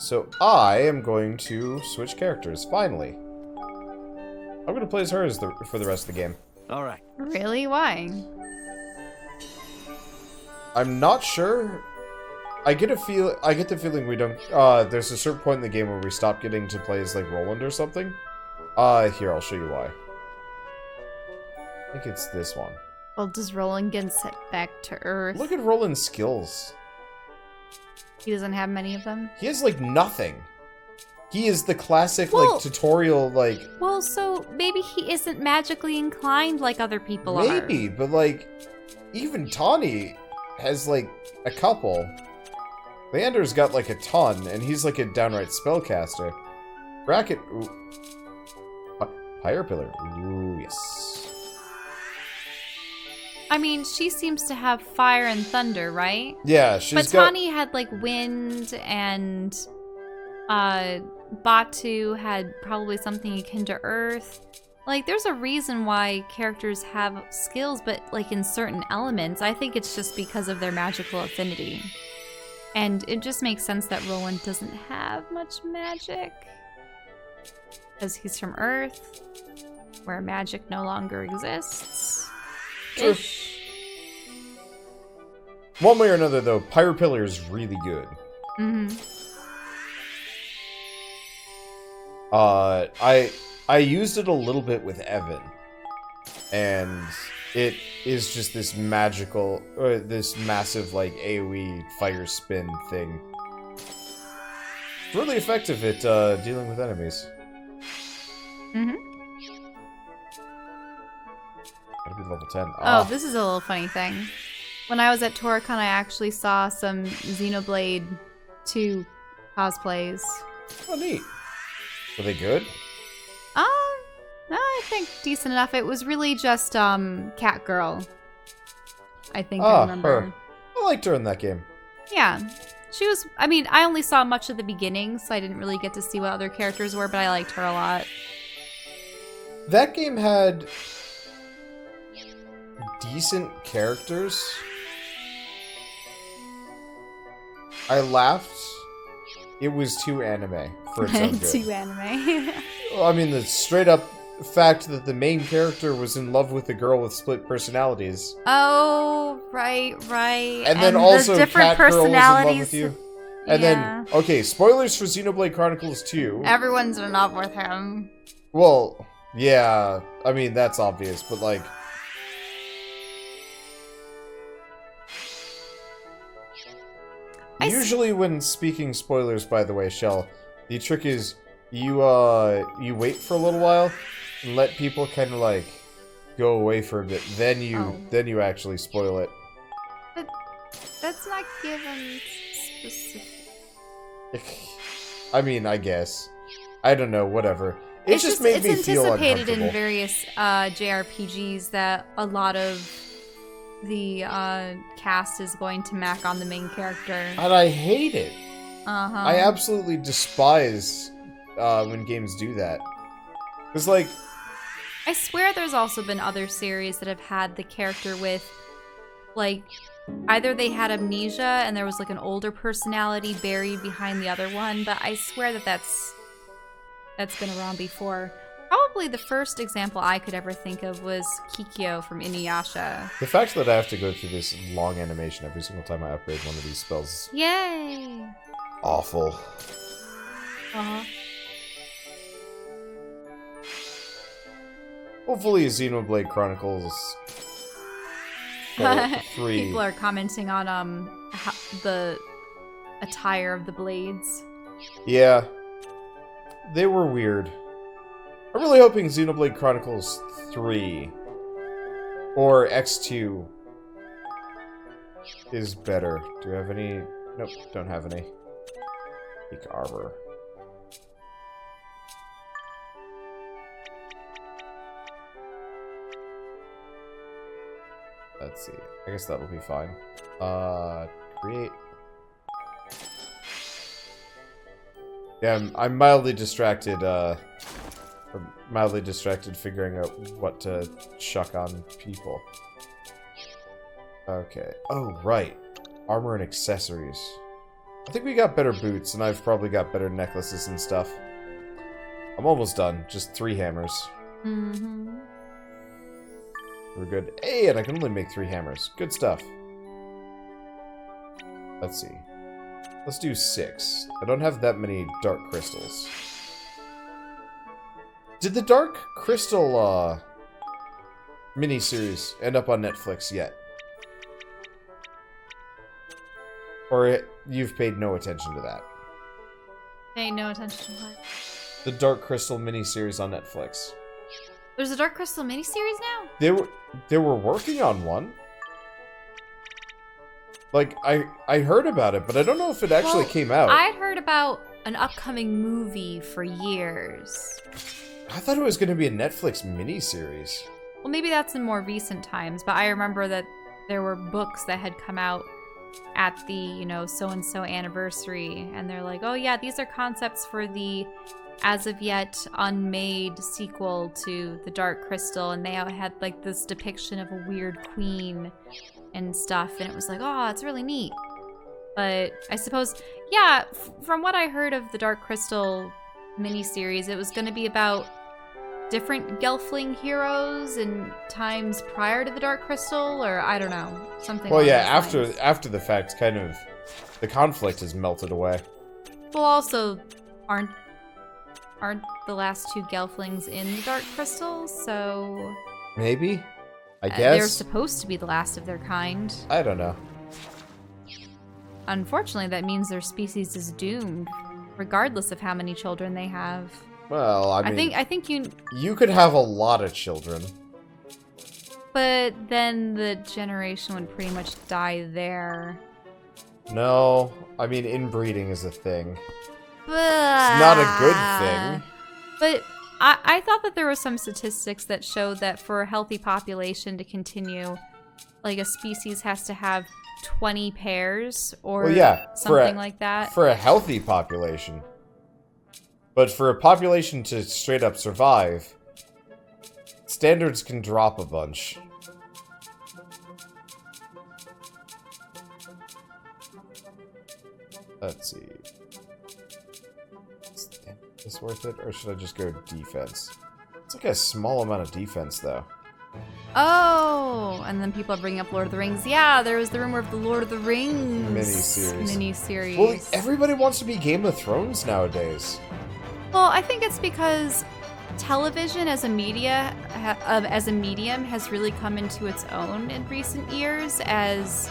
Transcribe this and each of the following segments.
So I am going to switch characters, finally. I'm going to play as her for the rest of the game. All right. Really? Why? I'm not sure. I get the feeling we don't... there's a certain point in the game where we stop getting to play as, like, Roland or something. Here, I'll show you why. I think it's this one. Well, does Roland get sent back to Earth? Look at Roland's skills. He doesn't have many of them? He has, like, nothing. He is the classic, like, tutorial, like... Well, so maybe he isn't magically inclined like other people are. Maybe, but, like, even Tawny has, like, a couple. Leander's got, like, a ton, and he's, like, a downright spellcaster. Bracket... Ooh. Fire Pillar. Ooh, yes. I mean, she seems to have fire and thunder, right? Yeah, she's but Tawny had, like, wind, and Batu had probably something akin to earth. Like, there's a reason why characters have skills, but, like, in certain elements. I think it's just because of their magical affinity. And it just makes sense that Roland doesn't have much magic. Because he's from Earth, where magic no longer exists. True. One way or another, though, Pyre Pillar is really good. Mm-hmm. I used it a little bit with Evan, and it is just this magical, this massive, like, AoE fire spin thing. It's really effective at dealing with enemies. Mm-hmm. Gotta be level 10. Oh, this is a little funny thing. When I was at Toricon, I actually saw some Xenoblade 2 cosplays. Oh, neat. Were they good? I think decent enough. It was really just Catgirl. I think I remember. Her. I liked her in that game. Yeah. She was, I mean, I only saw much of the beginning, so I didn't really get to see what other characters were, but I liked her a lot. That game had decent characters. I laughed. It was too anime for its own good. Too anime. I mean, the straight up fact that the main character was in love with a girl with split personalities. Oh, right. And then also the different Catgirl was in love personalities. with you. And then, okay, spoilers for Xenoblade Chronicles 2. Everyone's in love with him. Well, yeah, I mean, that's obvious, but like... Usually when speaking spoilers, by the way, Shell, the trick is you wait for a little while and let people kind of like go away for a bit, then you actually spoil it. But that's not given specific. I mean, I guess. I don't know, whatever. It just made me feel uncomfortable. It's anticipated in various JRPGs that a lot of the cast is going to mac on the main character. And I hate it. Uh-huh. I absolutely despise when games do that. It's like... I swear there's also been other series that have had the character with, like, either they had amnesia and there was, like, an older personality buried behind the other one, but I swear that that's been around before. Probably the first example I could ever think of was Kikyo from Inuyasha. The fact that I have to go through this long animation every single time I upgrade one of these spells. Yay! Awful. Uh-huh. Hopefully Xenoblade Chronicles 3. People are commenting on the attire of the blades. Yeah. They were weird. I'm really hoping Xenoblade Chronicles 3 or X2 is better. Do I have any? Nope, don't have any. Peak armor. Let's see. I guess that'll be fine. Create. Yeah, I'm mildly distracted, figuring out what to chuck on people. Okay. Oh, right. Armor and accessories. I think we got better boots, and I've probably got better necklaces and stuff. I'm almost done. Just 3 hammers. Mm-hmm. We're good. Hey, and I can only make 3 hammers. Good stuff. Let's see. Let's do 6. I don't have that many dark crystals. Did the Dark Crystal, miniseries end up on Netflix yet? Or you've paid no attention to that? Pay no attention to what? The Dark Crystal miniseries on Netflix. There's a Dark Crystal miniseries now? They were working on one. Like, I heard about it, but I don't know if it actually came out. I'd heard about an upcoming movie for years. I thought it was going to be a Netflix miniseries. Well, maybe that's in more recent times, but I remember that there were books that had come out at the, you know, so-and-so anniversary, and they're like, oh yeah, these are concepts for the as of yet unmade sequel to The Dark Crystal, and they had like this depiction of a weird queen and stuff, and it was like, oh, it's really neat. But I suppose, yeah, from what I heard of the Dark Crystal miniseries, it was going to be about different Gelfling heroes in times prior to the Dark Crystal, or I don't know, something. Well, yeah, after the fact, kind of, the conflict has melted away. Well, also, aren't the last 2 Gelflings in the Dark Crystal? So maybe, I guess they're supposed to be the last of their kind. I don't know. Unfortunately, that means their species is doomed, regardless of how many children they have. Well, I mean, I think you could have a lot of children, but then the generation would pretty much die there. No, I mean, inbreeding is a thing. But, it's not a good thing. But I thought that there were some statistics that showed that for a healthy population to continue, like a species has to have 20 pairs or something like that. For a healthy population. But for a population to straight up survive, standards can drop a bunch. Let's see. Is this worth it, or should I just go defense? It's like a small amount of defense, though. Oh, and then people are bringing up Lord of the Rings. Yeah, there was the rumor of the Lord of the Rings miniseries. Well, everybody wants to be Game of Thrones nowadays. Well, I think it's because television as a medium has really come into its own in recent years as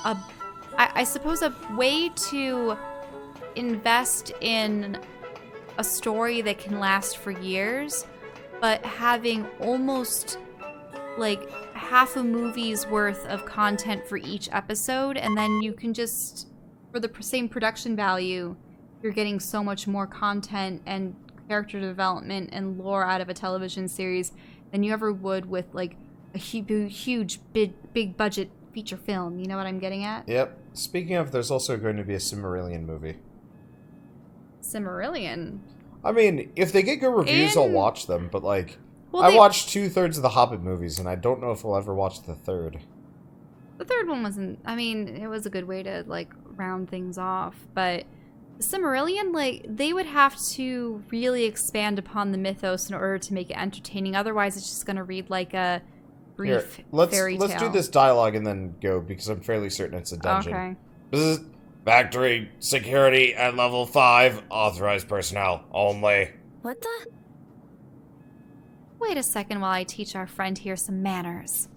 I suppose a way to invest in a story that can last for years, but having almost like half a movie's worth of content for each episode, and then you can just, for the same production value, you're getting so much more content and character development and lore out of a television series than you ever would with like a huge big budget feature film. You know what I'm getting at? Yep. Speaking of, there's also going to be a Silmarillion movie. Silmarillion? I mean, if they get good reviews, I'll watch them, but like, I watched 2/3 of the Hobbit movies, and I don't know if I'll ever watch the third. The third one wasn't, I mean, it was a good way to like round things off, but Silmarillion, like, they would have to really expand upon the mythos in order to make it entertaining. Otherwise, it's just going to read like a brief fairy tale. Let's do this dialogue and then go, because I'm fairly certain it's a dungeon. Okay. This is factory security at level 5. Authorized personnel only. What the? Wait a second while I teach our friend here some manners.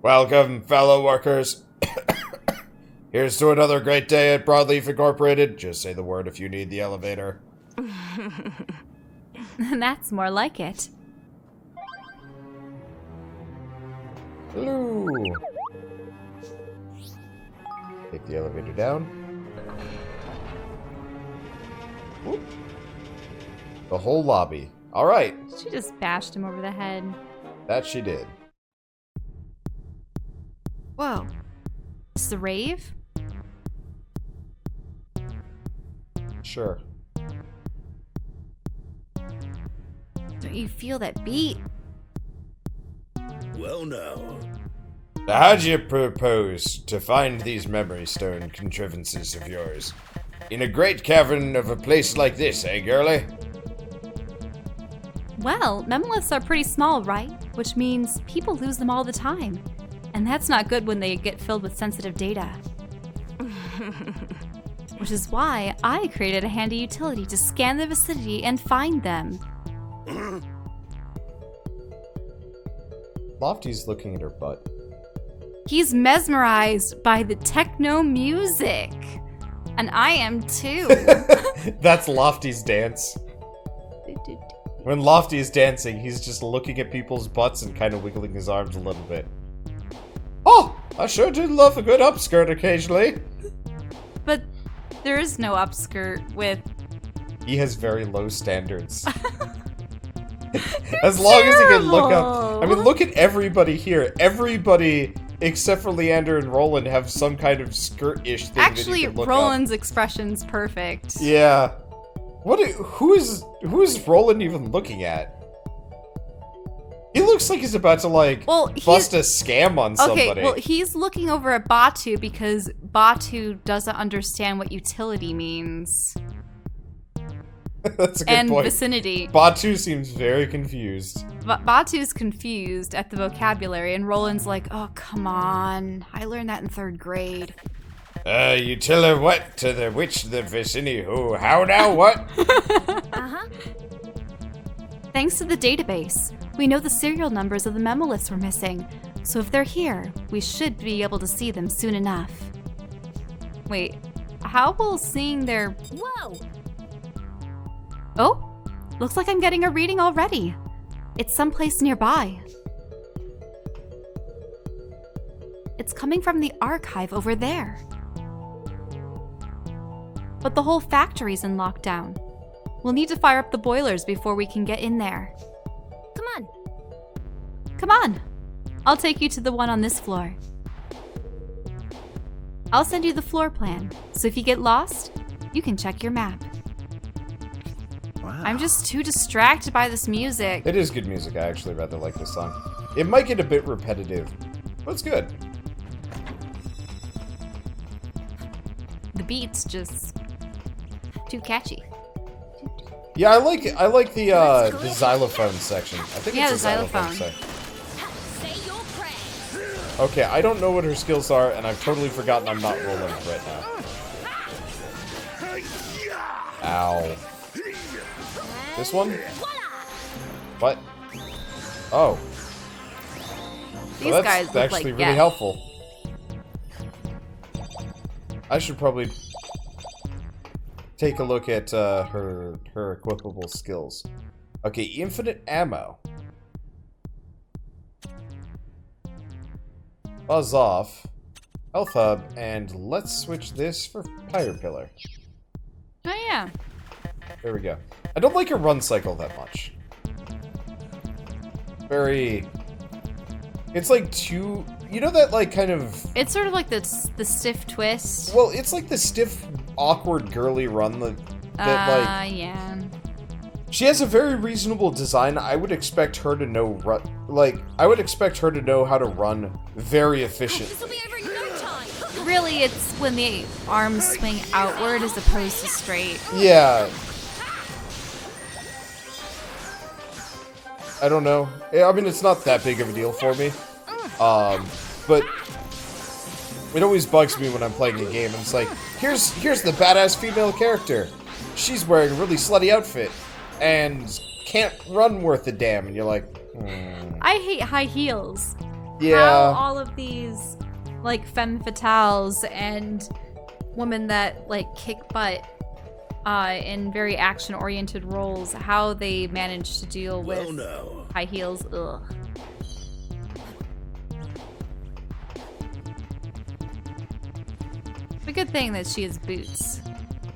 Welcome, fellow workers. Here's to another great day at Broadleaf Incorporated. Just say the word if you need the elevator. That's more like it. Hello. Take the elevator down. Whoop. The whole lobby. All right. She just bashed him over the head. That she did. Whoa. Is the rave? Sure. Don't you feel that beat? Well, now. How do you propose to find these memory stone contrivances of yours? In a great cavern of a place like this, eh, girlie? Well, memoliths are pretty small, right? Which means people lose them all the time. And that's not good when they get filled with sensitive data. Which is why I created a handy utility to scan the vicinity and find them. Lofty's looking at her butt. He's mesmerized by the techno music. And I am too. That's Lofty's dance. When Lofty is dancing, he's just looking at people's butts and kind of wiggling his arms a little bit. Oh, I sure do love a good upskirt occasionally. But there is no upskirt with... He has very low standards. As long as he can look up... I mean, look at everybody here. Everybody, except for Leander and Roland, have some kind of skirt-ish thing Actually, that you can look Roland's up. expression's perfect. Yeah. Who is Roland even looking at? He looks like he's about to, like, bust a scam on somebody. Okay, well, he's looking over at Batu because Batu doesn't understand what utility means. That's a good and point. Vicinity. Batu seems very confused. Batu's confused at the vocabulary, and Roland's like, oh, come on. I learned that in 3rd grade. You tell her what to the witch, the vicinity who? How now, what? Uh-huh. Thanks to the database, we know the serial numbers of the memoliths we're missing, so if they're here, we should be able to see them soon enough. Wait, how will seeing their... Whoa! Oh, looks like I'm getting a reading already. It's someplace nearby. It's coming from the archive over there. But the whole factory's in lockdown. We'll need to fire up the boilers before we can get in there. Come on. Come on. I'll take you to the one on this floor. I'll send you the floor plan, so if you get lost, you can check your map. Wow. I'm just too distracted by this music. It is good music. I actually rather like this song. It might get a bit repetitive, but it's good. The beat's just too catchy. Yeah, I like the xylophone section. I think Yeah, it's the a xylophone xylophone. section. Say your prayers. Okay, I don't know what her skills are, and I've totally forgotten I'm not rolling right now. Ow. This one? What? Oh. These Well, guys that's look actually like really yes. helpful. I should probably take a look at her equipable skills. Okay, infinite ammo. Buzz off. Health hub, and let's switch this for Fire Pillar. Oh yeah. There we go. I don't like her run cycle that much. Very... It's like too... You know that, like, kind of... It's sort of like the stiff twist. Well, it's like the stiff, awkward, girly run that yeah. She has a very reasonable design. I would expect her to know I would expect her to know how to run very efficiently. This will be over in no time. Really, it's when the arms swing outward as opposed to straight. Yeah. I don't know. I mean, it's not that big of a deal for me. But it always bugs me when I'm playing a game and it's like, here's the badass female character. She's wearing a really slutty outfit and can't run worth a damn, and you're like, I hate high heels. Yeah. How all of these, like, femme fatales and women that, like, kick butt in very action-oriented roles, how they manage to deal with Well, no. high heels, ugh. It's a good thing that she has boots.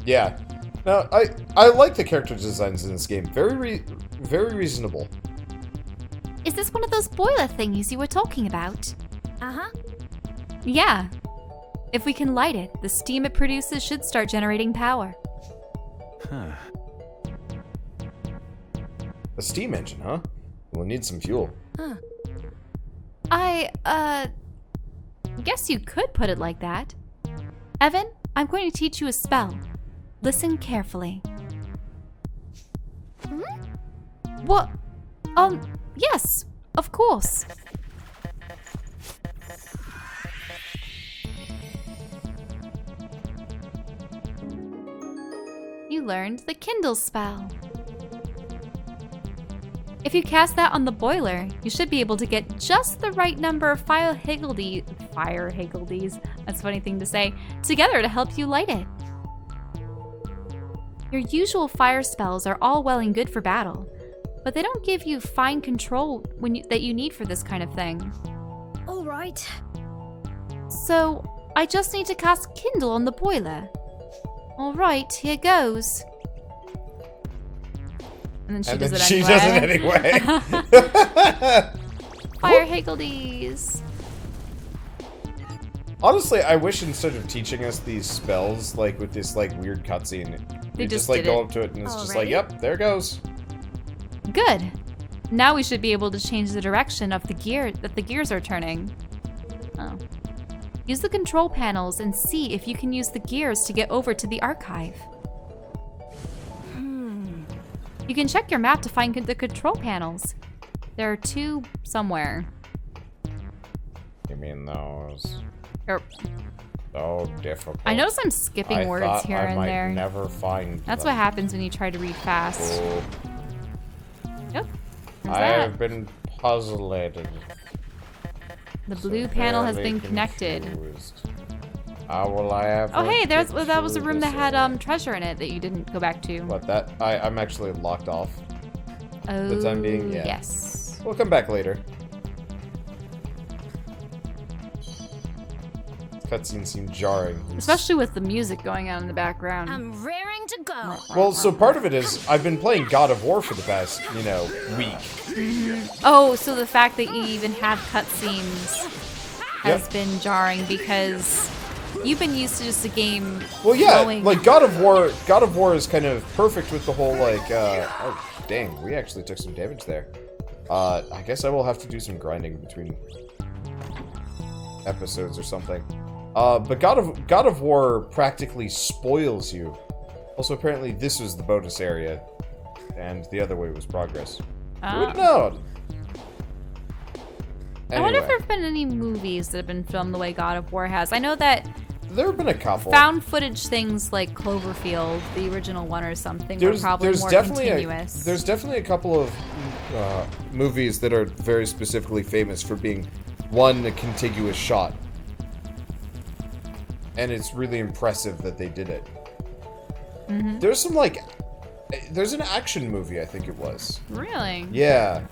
Yeah. Now, I like the character designs in this game. Very reasonable. Is this one of those boiler thingies you were talking about? Uh-huh. Yeah. If we can light it, the steam it produces should start generating power. Huh. A steam engine, huh? We'll need some fuel. Huh. I guess you could put it like that. Evan, I'm going to teach you a spell. Listen carefully. What? Yes, of course. You learned the Kindle spell. If you cast that on the boiler, you should be able to get just the right number of fire higgledies, that's a funny thing to say, together to help you light it. Your usual fire spells are all well and good for battle, but they don't give you fine control that you need for this kind of thing. All right. So, I just need to cast Kindle on the boiler. All right, here goes. And then she does it anyway. Fire higgledies. Honestly, I wish instead of teaching us these spells, like with this like weird cutscene, we just like go up to it and it's just like, yep, there it goes. Good. Now we should be able to change the direction of the gears are turning. Oh. Use the control panels and see if you can use the gears to get over to the archive. You can check your map to find the control panels. There are 2 somewhere. You mean those? Er, So difficult. I notice I'm skipping words here and there. Never find That's them. what happens when you try to read fast. Oh. Yep. I There's that. have been puzzled. The blue panel has been connected. How will I ever Oh hey, get that was a through room that this had area? treasure in it that you didn't go back to. What, that? I'm actually locked off. Oh, the time being, yeah. Yes. We'll come back later. Cutscenes seem jarring. Especially with the music going on in the background. I'm raring to go. Well, so part of it is I've been playing God of War for the past, week. Oh, so the fact that you even have cutscenes has been jarring because you've been used to just a game. Well, yeah, flowing. like God of War is kind of perfect with the whole oh dang, we actually took some damage there. I guess I will have to do some grinding between episodes or something. But God of War practically spoils you. Also, apparently this was the bonus area, and the other way was progress. Who would know? I wonder if Anyway, there have been any movies that have been filmed the way God of War has. I know that there have been a couple. found footage things like Cloverfield, the original one or something, were probably more continuous. There's definitely a couple of movies that are very specifically famous for being a contiguous shot. And it's really impressive that they did it. Mm-hmm. There's some there's an action movie, I think it was. Really? Yeah,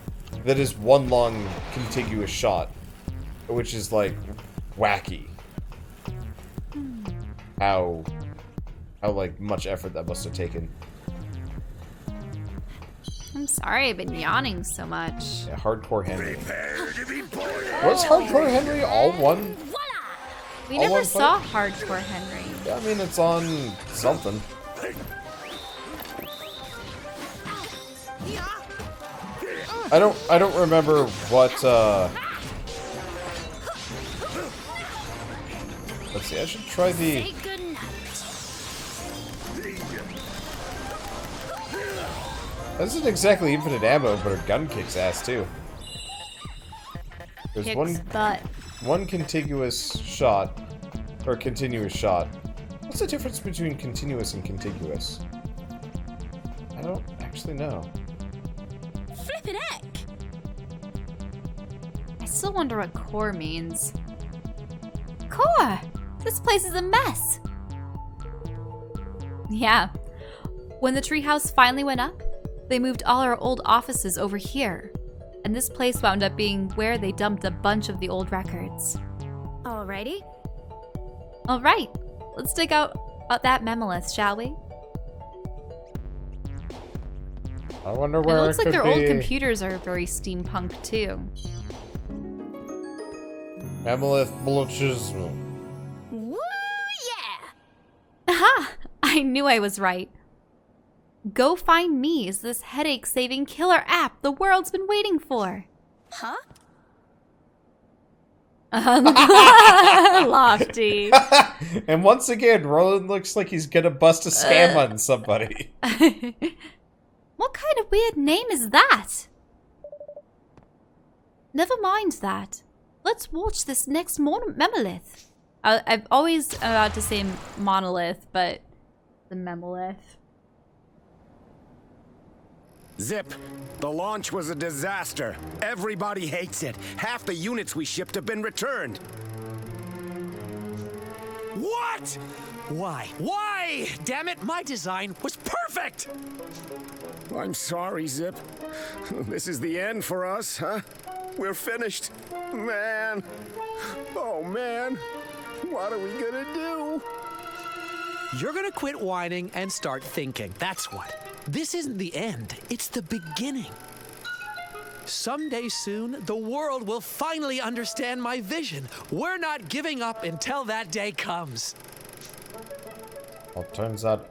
that is one long contiguous shot, which is like wacky. How like much effort that must have taken. I'm sorry, I've been yawning so much. Yeah, Hardcore Henry. Was Hardcore Henry all one? We All never one saw Hardcore Henry. Yeah, I mean it's on something. I don't remember what let's see, I should try the Say goodnight. This isn't exactly infinite ammo, but her gun kicks ass too. There's Kicks butt. one contiguous shot, or continuous shot. What's the difference between continuous and contiguous? I don't actually know. Flippin' heck. I still wonder what core means. Core! This place is a mess! Yeah. When the treehouse finally went up, they moved all our old offices over here. And this place wound up being where they dumped a bunch of the old records. Alrighty. Alright, let's dig out that memolith, shall we? I wonder And where it looks like could their old be. computers are very steampunk too. Mammoth blotches. Woo yeah! Aha! I knew I was right. Go Find Me is this headache-saving killer app the world's been waiting for. Huh? Lofty. And once again, Roland looks like he's gonna bust a scam on somebody. What kind of weird name is that? Never mind that. Let's watch this next memolith. I've always about to say monolith, but the memolith. Zip, the launch was a disaster. Everybody hates it. Half the units we shipped have been returned. What? Why? Why? Damn it, my design was perfect! I'm sorry, Zip. This is the end for us, huh? We're finished. Man. Oh, man. What are we gonna do? You're gonna quit whining and start thinking. That's what. This isn't the end, it's the beginning. Someday soon, the world will finally understand my vision. We're not giving up until that day comes. Well, it turns out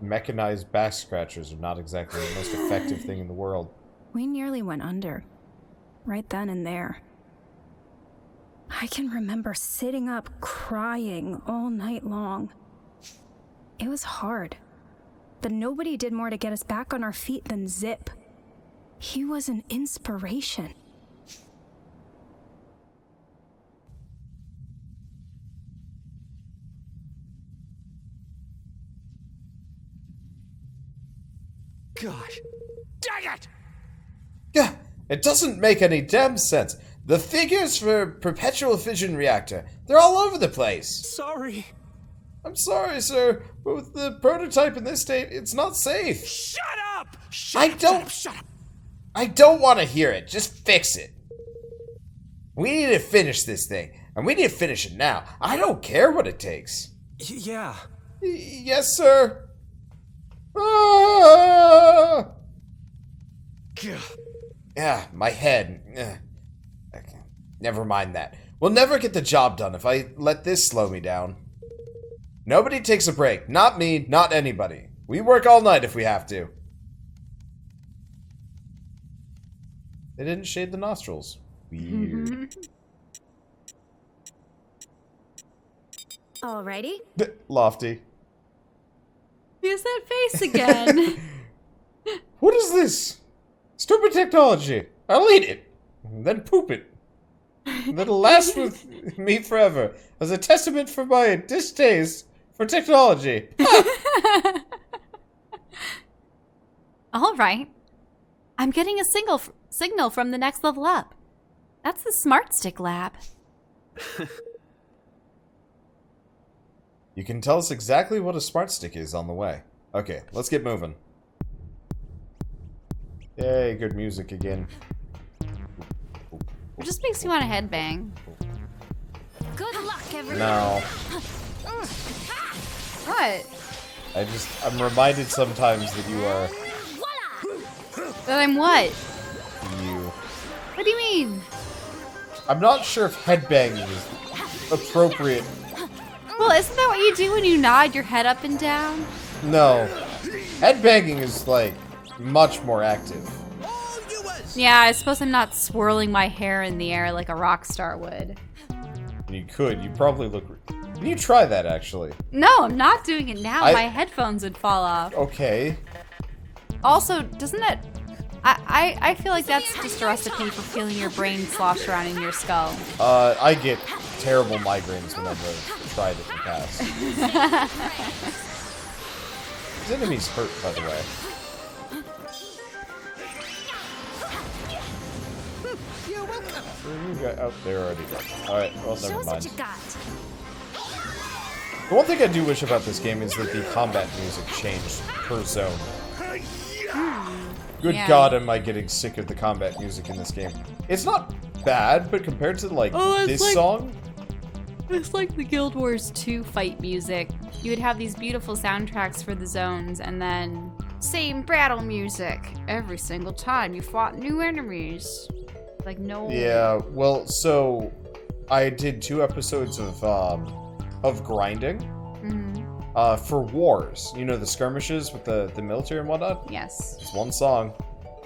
mechanized back scratchers are not exactly the most effective thing in the world. We nearly went under. Right then and there. I can remember sitting up crying all night long. It was hard. But nobody did more to get us back on our feet than Zip. He was an inspiration. Gosh, dang it! Yeah, it doesn't make any damn sense. The figures for perpetual fission reactor, they're all over the place. Sorry. I'm sorry, sir, but with the prototype in this state, it's not safe. Shut up! Shut up! I don't want to hear it. Just fix it. We need to finish this thing, and we need to finish it now. I don't care what it takes. Yeah. Yes, sir. Ah! Yeah, my head. Okay. Never mind that. We'll never get the job done if I let this slow me down. Nobody takes a break. Not me, not anybody. We work all night if we have to. They didn't shade the nostrils. Weird. Alrighty. Lofty. Use that face again. What is this? Stupid technology. I'll eat it. Then poop it. That'll last with me forever. As a testament for my distaste for technology. All right. I'm getting a signal from the next level up. That's the Smart Stick Lab. You can tell us exactly what a smart stick is on the way. Okay, let's get moving. Yay, good music again. It just makes you want to headbang. Good luck, everyone. No. What? I'm reminded sometimes that you are That I'm what? you. What do you mean? I'm not sure if headbanging is appropriate. Well, isn't that what you do when you nod your head up and down? No. Headbanging is, like, much more active. Yeah, I suppose I'm not swirling my hair in the air like a rock star would. You could. You probably look... Can you try that, actually? No, I'm not doing it now. My headphones would fall off. Okay. Also, doesn't that... I feel like that's just a recipe for feeling your brain slosh around in your skull. I get terrible migraines whenever I've tried it in the past. These enemies hurt, by the way. You're welcome. Oh, they're already dead. Alright, well, Show never us what mind. you got. The one thing I do wish about this game is that the combat music changed per zone. Good Yeah. God, am I getting sick of the combat music in this game. It's not bad, but compared to, like, this song... It's like the Guild Wars 2 fight music. You would have these beautiful soundtracks for the zones, and then... Same battle music every single time you fought new enemies. Like, no... Yeah, well, so... I did 2 episodes of grinding. for wars. You know, the skirmishes with the military and whatnot? Yes. It's one song.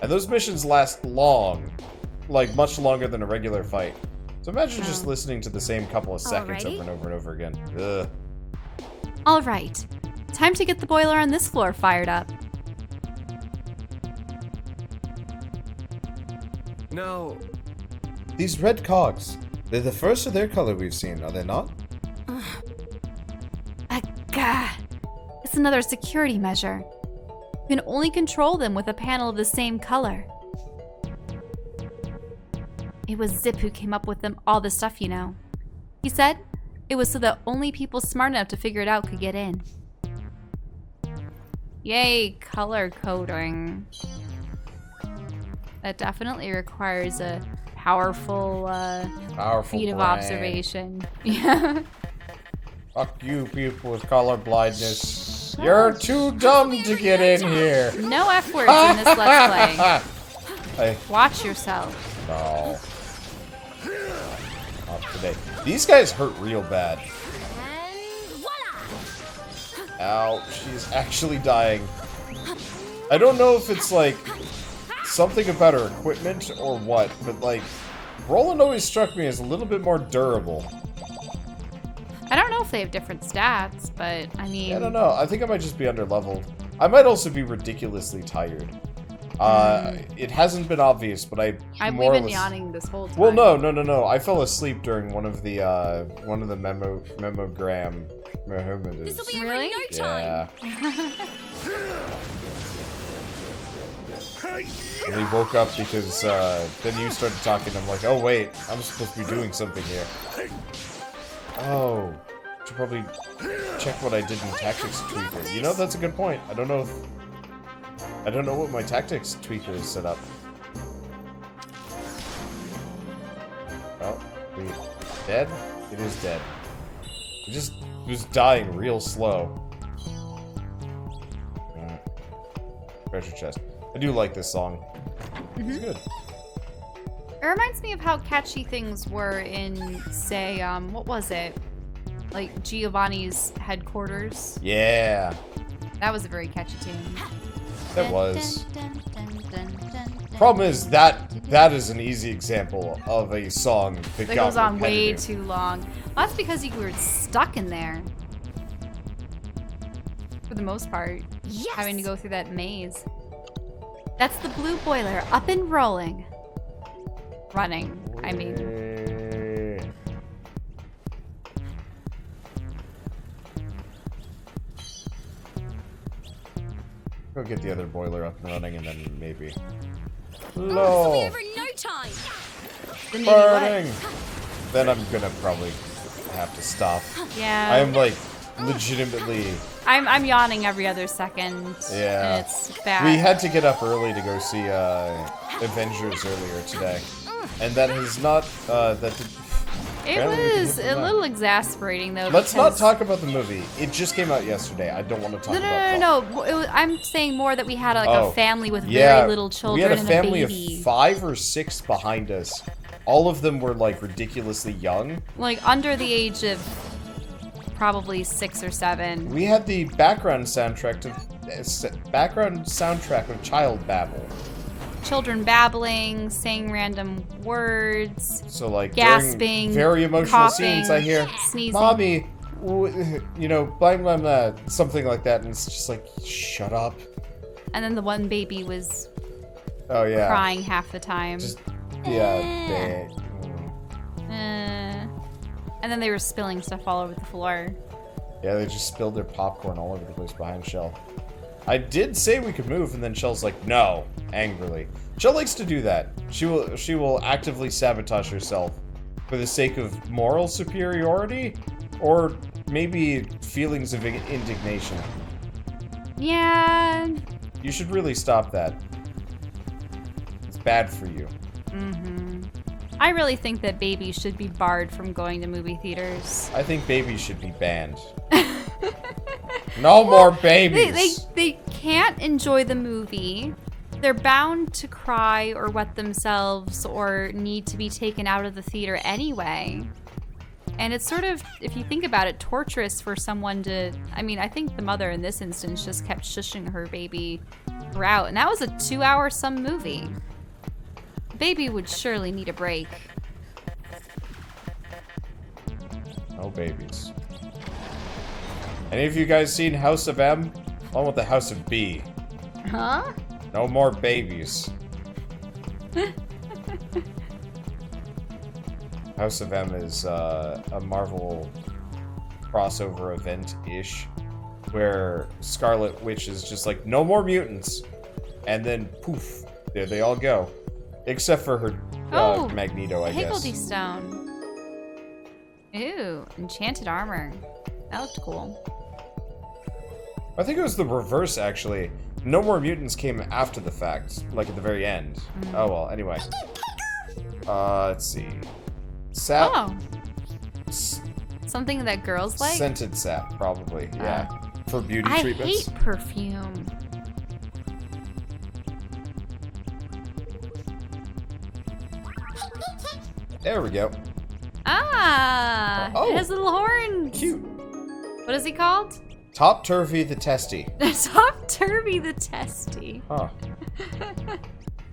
And those missions last long. Like, much longer than a regular fight. So imagine just listening to the same couple of seconds over and over and over again. Ugh. All right. Time to get the boiler on this floor fired up. Now, These red cogs, they're the first of their color we've seen, are they not? Gah. It's another security measure. You can only control them with a panel of the same color. It was Zip who came up with them all the stuff, you know. He said it was so that only people smart enough to figure it out could get in. Yay, color coding. That definitely requires a powerful feat of brain. observation. Yeah. Fuck you people with color blindness. You're too dumb to get in here. No F words in this Let's Play. Watch yourself. No. Not today. These guys hurt real bad. Ow, she's actually dying. I don't know if it's like something about her equipment or what, but like Roland always struck me as a little bit more durable. I don't know if they have different stats, but I mean... I don't know. I think I might just be underleveled. I might also be ridiculously tired. It hasn't been obvious, but We've been yawning this whole time. Well, no. I fell asleep during one of the memogram. This'll be Really? over no time. Yeah. And we woke up because then you started talking. I'm like, oh wait, I'm supposed to be doing something here. Oh, should probably check what I did in tactics tweaker. You know, that's a good point. I don't know what my tactics tweaker is set up. Oh, wait, dead? It is dead. It just was dying real slow. Treasure chest. I do like this song. It's good. It reminds me of how catchy things were in, say, what was it? Like Giovanni's headquarters. Yeah. That was a very catchy tune. That was. Problem is that is an easy example of a song that That got goes on way repetitive. too long. Well, that's because you were stuck in there. For the most part. Yes. Having to go through that maze. That's the blue boiler, up and rolling. Running, I mean. Go get the other boiler up and running, and then maybe. This'll be Low. over no time. Then maybe what? Burning. Then I'm gonna probably have to stop. Yeah. I am like legitimately. I'm yawning every other second. Yeah. And it's bad. We had to get up early to go see Avengers earlier today, and that has not It apparently we can was hit a them little exasperating though. Let's not because- talk about the movie. It just came out yesterday. I don't want to talk about No. It was, I'm saying more that we had like Oh, a family with yeah, very little children we had a and family a baby. of 5 or 6 behind us. All of them were like ridiculously young. Like under the age of probably 6 or 7. We had the background soundtrack of Child Babble. Children babbling, saying random words, So like gasping, during very emotional coughing, scenes, I hear sneezing. "Mommy," you know, blah blah blah, something like that, and it's just like, shut up. And then the one baby was Oh yeah. crying half the time. Just yeah. And then they were spilling stuff all over the floor. Yeah, they just spilled their popcorn all over the place behind Shell. I did say we could move, and then Shell's like, no, angrily. Shell likes to do that. She will actively sabotage herself for the sake of moral superiority, or maybe feelings of indignation. Yeah. You should really stop that. It's bad for you. I really think that babies should be barred from going to movie theaters. I think babies should be banned. No more babies! They can't enjoy the movie. They're bound to cry or wet themselves or need to be taken out of the theater anyway. And it's sort of, if you think about it, torturous for someone to... I mean, I think the mother in this instance just kept shushing her baby throughout. And that was a 2-hour-some movie. The baby would surely need a break. No babies. Any of you guys seen House of M? Along with the House of B. Huh? No more babies. House of M is a Marvel crossover event-ish, where Scarlet Witch is just like, no more mutants, and then poof, there they all go, except for her Magneto, I guess. Higgledy Stone. Ooh, enchanted armor. That looked cool. I think it was the reverse, actually. No More Mutants came after the fact, like at the very end. Oh well, anyway. Let's see. Sap? Oh. Something that girls like? Scented sap, probably, yeah. For beauty I treatments. hate perfume. There we go. Ah! Oh. It has little horns! Cute. What is he called? Top Turvy the Testy. Top Turvy the Testy. Huh.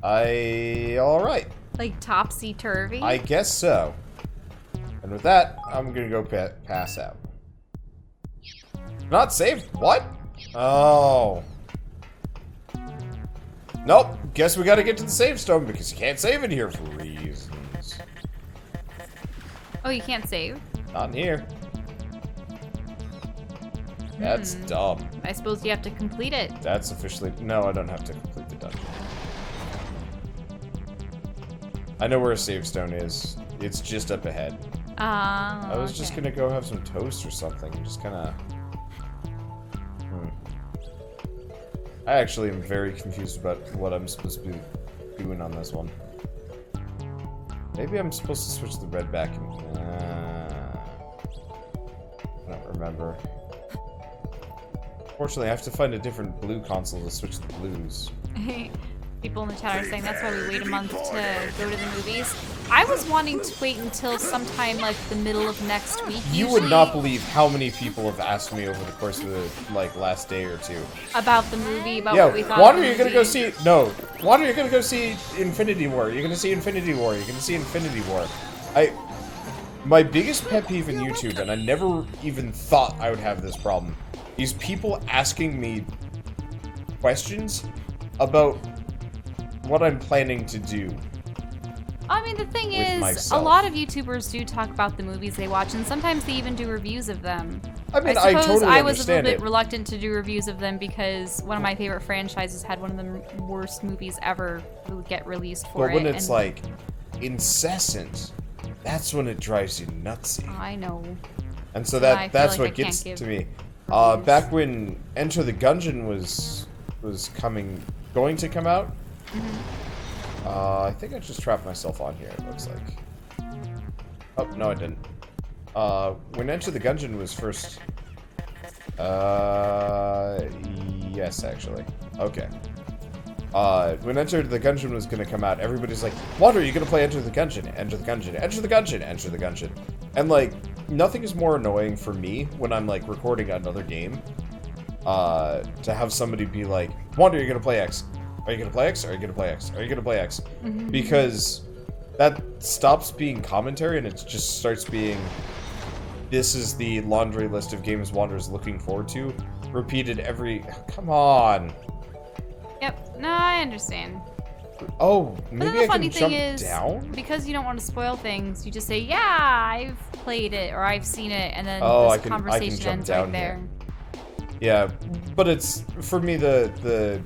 Alright. Like topsy-turvy? I guess so. And with that, I'm gonna go pass out. Not saved? What? Oh. Nope. Guess we gotta get to the save stone because you can't save in here for reasons. Oh, you can't save? Not in here. That's dumb. I suppose you have to complete it. That's officially... No, I don't have to complete the dungeon. I know where a save stone is. It's just up ahead. I was just gonna go have some toast or something. Just kinda... I actually am very confused about what I'm supposed to be doing on this one. Maybe I'm supposed to switch the red back and... I don't remember. Fortunately, I have to find a different blue console to switch the blues. People in the chat are saying that's why we wait a month to go to the movies. I was wanting to wait until sometime like the middle of next week. You would not believe how many people have asked me over the course of the last day or two about the movie, about yeah, what we thought. Wander, you're gonna go see? No, Wander, you're gonna go see Infinity War. You're gonna see Infinity War. You're gonna see Infinity War. My biggest pet peeve in YouTube, and I never even thought I would have this problem, is people asking me questions about what I'm planning to do. I mean, the thing is, myself. a lot of YouTubers do talk about the movies they watch, and sometimes they even do reviews of them. I mean, I suppose totally I was a little understand bit it. reluctant to do reviews of them because one of my favorite franchises had one of the worst movies ever get released for it. But when it's like incessant, that's when it drives you nutsy. I know. And so I feel that's like I what gets can't to give me. reviews. Back when Enter the Gungeon was going to come out. I think I just trapped myself on here, it looks like. Oh, no I didn't. When Enter the Gungeon was first... yes, actually. Okay. When Enter the Gungeon was gonna come out, everybody's like, Wander, are you gonna play Enter the Gungeon? Enter the Gungeon, Enter the Gungeon, Enter the Gungeon. And, like, nothing is more annoying for me when I'm, like, recording another game, to have somebody be like, Wander, are you gonna play X? Are you gonna play X? Are you gonna play X? Are you gonna play X? Because that stops being commentary and it just starts being, this is the laundry list of games Wander's looking forward to, repeated every... Come on. Yep. No, I understand. Oh, But maybe then I the funny can thing jump is, down? because you don't want to spoil things, you just say, yeah, I've played it, or I've seen it, and then Oh, this I can conversation jump ends down right there. Yeah, but it's, for me, the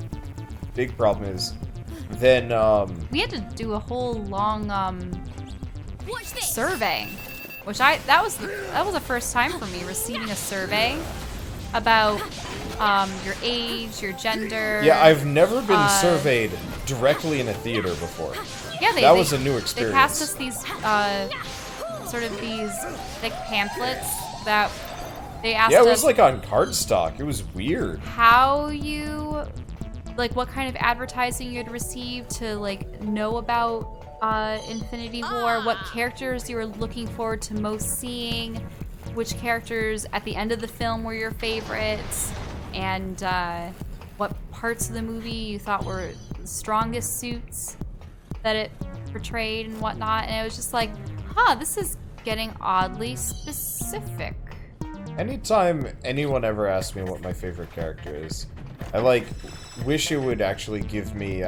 big problem is, then, We had to do a whole long, Watch this. survey, which that was the first time for me receiving a survey about your age, your gender. yeah, I've never been surveyed directly in a theater before. Yeah, That was a new experience. They passed us these sort of these thick pamphlets that they asked Yeah, it us was like on cardstock. It was weird. how you, like, what kind of advertising you had received to, like, know about Infinity War, what characters you were looking forward to most seeing, which characters at the end of the film were your favorites, and what parts of the movie you thought were the strongest suits that it portrayed and whatnot. And it was just like, this is getting oddly specific. Anytime anyone ever asks me what my favorite character is, I wish it would actually give me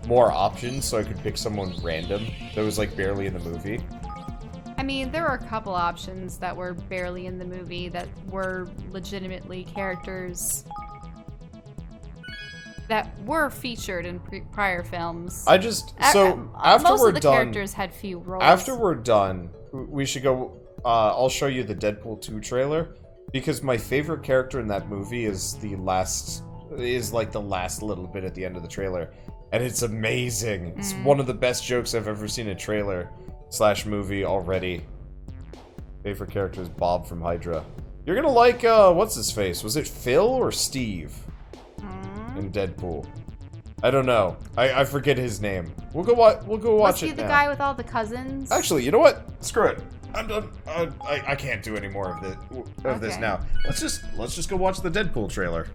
more options so I could pick someone random that was barely in the movie. I mean, there were a couple options that were barely in the movie that were legitimately characters that were featured in prior films. After most we're of the done, characters had few roles. After we're done, we should go. I'll show you the Deadpool 2 trailer, because my favorite character in that movie is the last little bit at the end of the trailer, and it's amazing. It's one of the best jokes I've ever seen in a trailer / movie already. Favorite character is Bob from Hydra. You're gonna like what's his face? Was it Phil or Steve in Deadpool? I don't know. I forget his name. We'll go watch it now. Was he the guy with all the cousins? Actually, you know what? Screw it. I'm done. I can't do any more of this now. Let's just go watch the Deadpool trailer.